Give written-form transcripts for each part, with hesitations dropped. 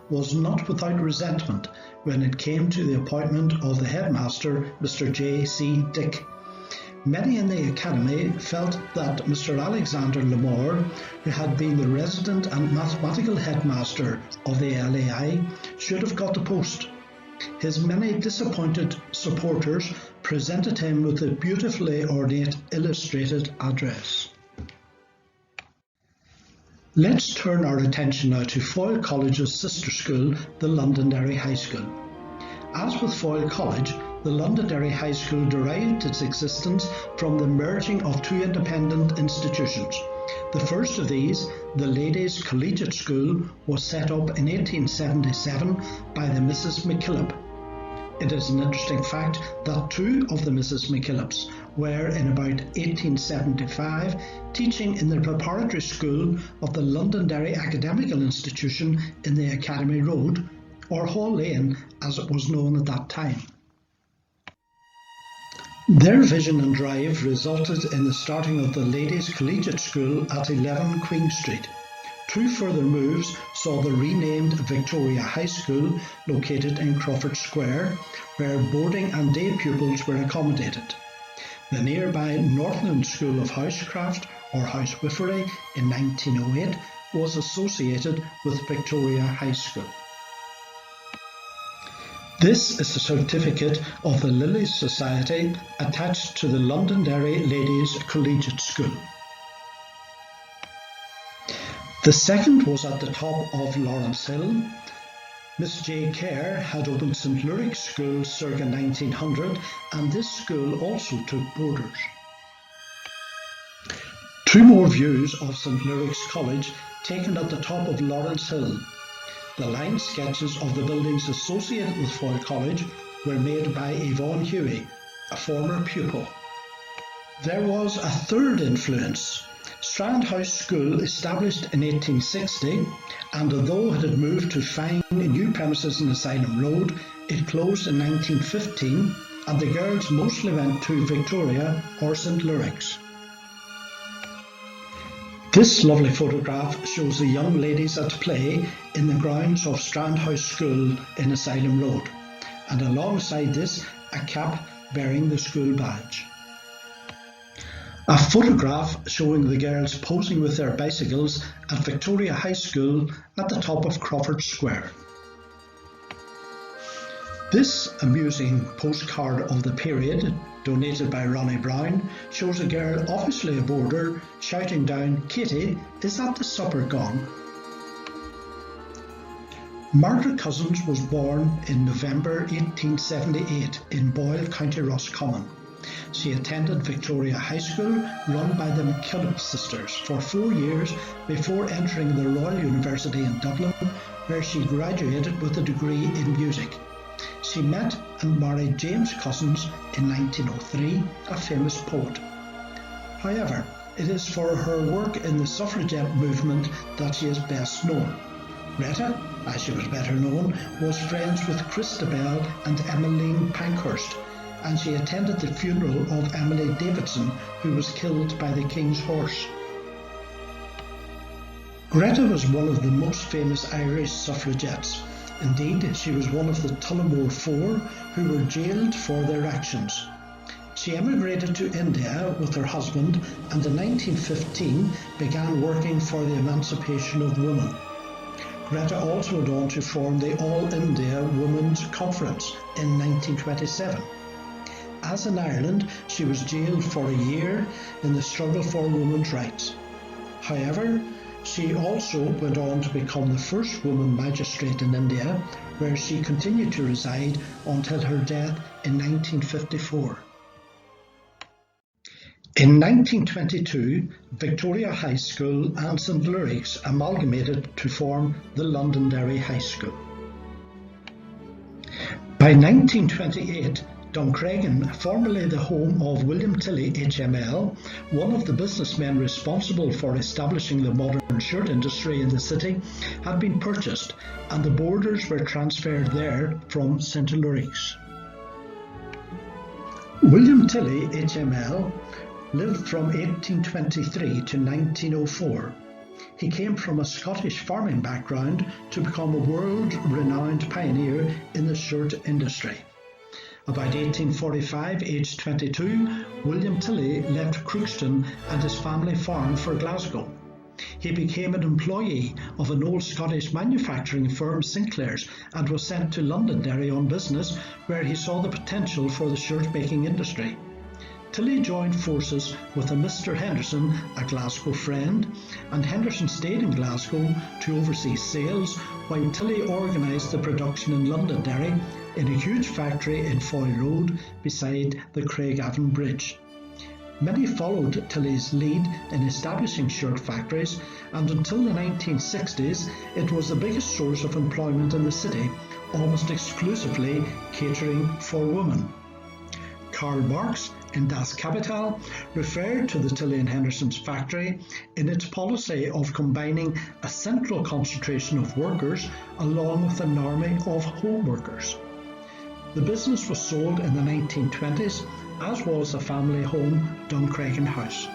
was not without resentment when it came to the appointment of the headmaster, Mr. J.C. Dick. Many in the academy felt that Mr. Alexander Lamore, who had been the resident and mathematical headmaster of the LAI, should have got the post. His many disappointed supporters presented him with a beautifully ornate illustrated address. Let's turn our attention now to Foyle College's sister school, the Londonderry High School. As with Foyle College, the Londonderry High School derived its existence from the merging of two independent institutions. The first of these, the Ladies' Collegiate School, was set up in 1877 by the Mrs. McKillop. It is an interesting fact that two of the Mrs. McKillops were in about 1875 teaching in the preparatory school of the Londonderry Academical Institution in the Academy Road, or Hall Lane as it was known at that time. Their vision and drive resulted in the starting of the Ladies' Collegiate School at 11 Queen Street. Two further moves saw the renamed Victoria High School located in Crawford Square, where boarding and day pupils were accommodated. The nearby Northland School of Housecraft or Housewifery in 1908 was associated with Victoria High School. This is a certificate of the Lilies Society attached to the Londonderry Ladies' Collegiate School. The second was at the top of Lawrence Hill. Miss J. Kerr had opened St. Luric's School circa 1900, and this school also took boarders. Two more views of St. Luric's College taken at the top of Lawrence Hill. The line sketches of the buildings associated with Foyle College were made by Yvonne Huey, a former pupil. There was a third influence. Strand House School, established in 1860, and although it had moved to fine new premises in Asylum Road, it closed in 1915, and the girls mostly went to Victoria or St. Luric's. This lovely photograph shows the young ladies at play in the grounds of Strand House School in Asylum Road, and alongside this, a cap bearing the school badge. A photograph showing the girls posing with their bicycles at Victoria High School at the top of Crawford Square. This amusing postcard of the period, donated by Ronnie Brown, shows a girl, obviously a boarder, shouting down, "Katie, is that the supper gone?" Margaret Cousins was born in November 1878 in Boyle, County Roscommon. She attended Victoria High School, run by the McKillop sisters, for 4 years before entering the Royal University in Dublin, where she graduated with a degree in music. She met and married James Cousins in 1903, a famous poet. However, it is for her work in the suffragette movement that she is best known. Greta, as she was better known, was friends with Christabel and Emmeline Pankhurst, and she attended the funeral of Emily Davidson, who was killed by the King's horse. Greta was one of the most famous Irish suffragettes. Indeed, she was one of the Tullamore Four who were jailed for their actions. She emigrated to India with her husband and in 1915 began working for the emancipation of women. Greta also went on to form the All India Women's Conference in 1927. As in Ireland, she was jailed for a year in the struggle for women's rights. However, she also went on to become the first woman magistrate in India, where she continued to reside until her death in 1954. In 1922, Victoria High School and St. Luric's amalgamated to form the Londonderry High School. By 1928, Duncragan, formerly the home of William Tilley HML, one of the businessmen responsible for establishing the modern shirt industry in the city, had been purchased and the boarders were transferred there from St. Luric's. William Tilley HML lived from 1823 to 1904. He came from a Scottish farming background to become a world-renowned pioneer in the shirt industry. About 1845, aged 22, William Tilley left Crookston and his family farm for Glasgow. He became an employee of an old Scottish manufacturing firm, Sinclair's, and was sent to Londonderry on business, where he saw the potential for the shirt-making industry. Tilley joined forces with a Mr. Henderson, a Glasgow friend, and Henderson stayed in Glasgow to oversee sales, while Tilley organised the production in Londonderry in a huge factory in Foyle Road beside the Craigavon Bridge. Many followed Tilley's lead in establishing shirt factories, and until the 1960s it was the biggest source of employment in the city, almost exclusively catering for women. Karl Marx, in Das Kapital, referred to the Tilley and Henderson's factory in its policy of combining a central concentration of workers along with an army of home workers. The business was sold in the 1920s, as was the family home Duncragan House.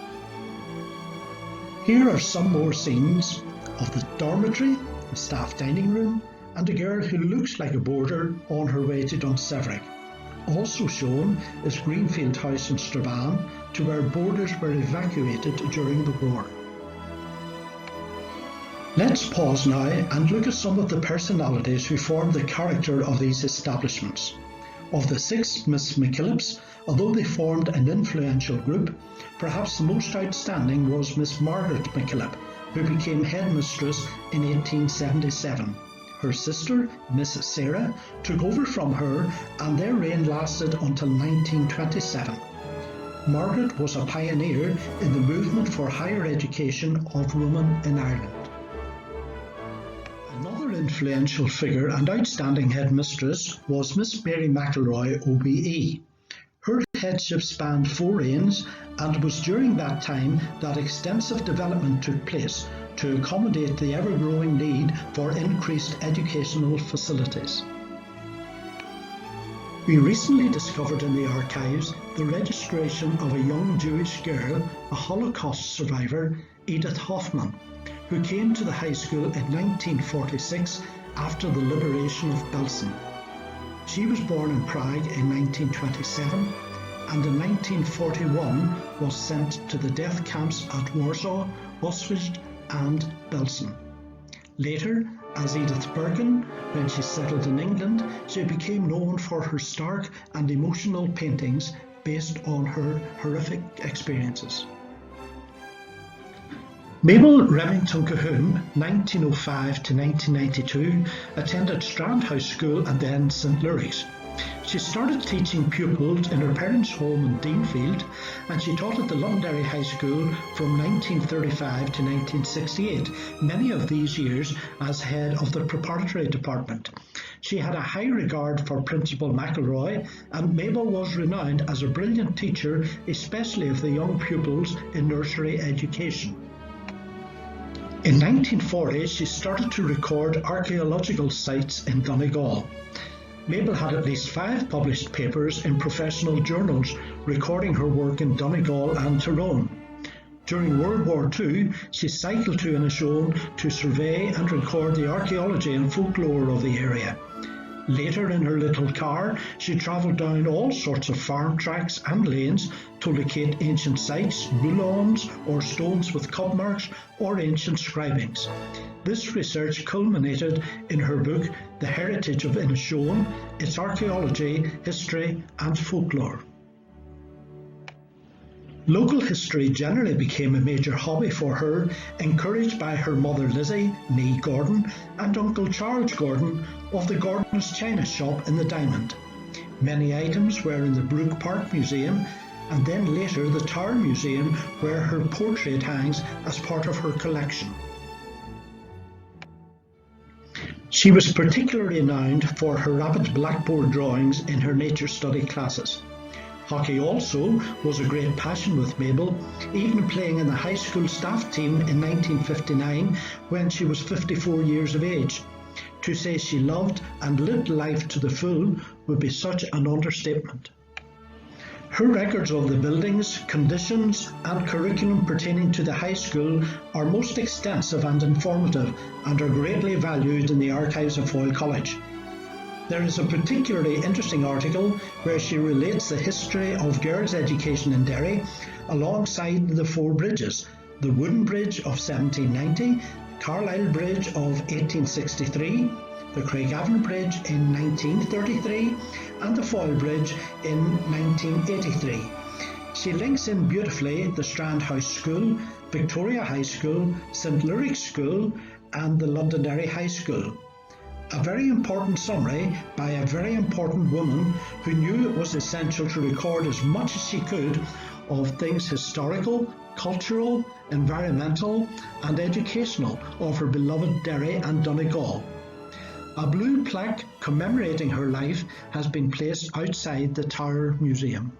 Here are some more scenes of the dormitory, the staff dining room, and a girl who looks like a boarder on her way to Dunseverick. Also shown is Greenfield House in Strabane, to where boarders were evacuated during the war. Let's pause now and look at some of the personalities who formed the character of these establishments. Of the 6 Miss McKillops, although they formed an influential group, perhaps the most outstanding was Miss Margaret McKillop, who became headmistress in 1877. Her sister, Miss Sarah, took over from her, and their reign lasted until 1927. Margaret was a pioneer in the movement for higher education of women in Ireland. Another influential figure and outstanding headmistress was Miss Mary McElroy OBE. Her headship spanned 4 reigns, and it was during that time that extensive development took place to accommodate the ever-growing need for increased educational facilities. We recently discovered in the archives the registration of a young Jewish girl, a Holocaust survivor, Edith Hoffman, who came to the high school in 1946 after the liberation of Belsen. She was born in Prague in 1927, and in 1941 was sent to the death camps at Warsaw, Auschwitz and Belsen. Later, as Edith Birkin, when she settled in England, she became known for her stark and emotional paintings based on her horrific experiences. Mabel Remington Cahoon, 1905 to 1992, attended Strand House School and then St Lurie's. She started teaching pupils in her parents' home in Deanfield, and she taught at the Londonderry High School from 1935 to 1968, many of these years as head of the preparatory department. She had a high regard for Principal McElroy, and Mabel was renowned as a brilliant teacher, especially of the young pupils in nursery education. In 1940, she started to record archaeological sites in Donegal. Mabel had at least 5 published papers in professional journals recording her work in Donegal and Tyrone. During World War II, she cycled to Inishowen to survey and record the archaeology and folklore of the area. Later, in her little car, she travelled down all sorts of farm tracks and lanes to locate ancient sites, boulons or stones with cup marks, or ancient scribings. This research culminated in her book, The Heritage of Inishowen, Its Archaeology, History and Folklore. Local history generally became a major hobby for her, encouraged by her mother Lizzie, née Gordon, and Uncle Charles Gordon of the Gordon's China Shop in the Diamond. Many items were in the Brook Park Museum, and then later the Tower Museum, where her portrait hangs as part of her collection. She was particularly renowned for her rapid blackboard drawings in her nature study classes. Hockey also was a great passion with Mabel, even playing in the high school staff team in 1959 when she was 54 years of age. To say she loved and lived life to the full would be such an understatement. Her records of the buildings, conditions and curriculum pertaining to the high school are most extensive and informative and are greatly valued in the archives of Foyle College. There is a particularly interesting article where she relates the history of girls' education in Derry alongside the four bridges: the Wooden Bridge of 1790, Carlisle Bridge of 1863, the Craigavon Bridge in 1933 and the Foyle Bridge in 1983. She links in beautifully the Strand House School, Victoria High School, St Luric's School and the Londonderry High School. A very important summary by a very important woman who knew it was essential to record as much as she could of things historical, cultural, environmental and educational of her beloved Derry and Donegal. A blue plaque commemorating her life has been placed outside the Tower Museum.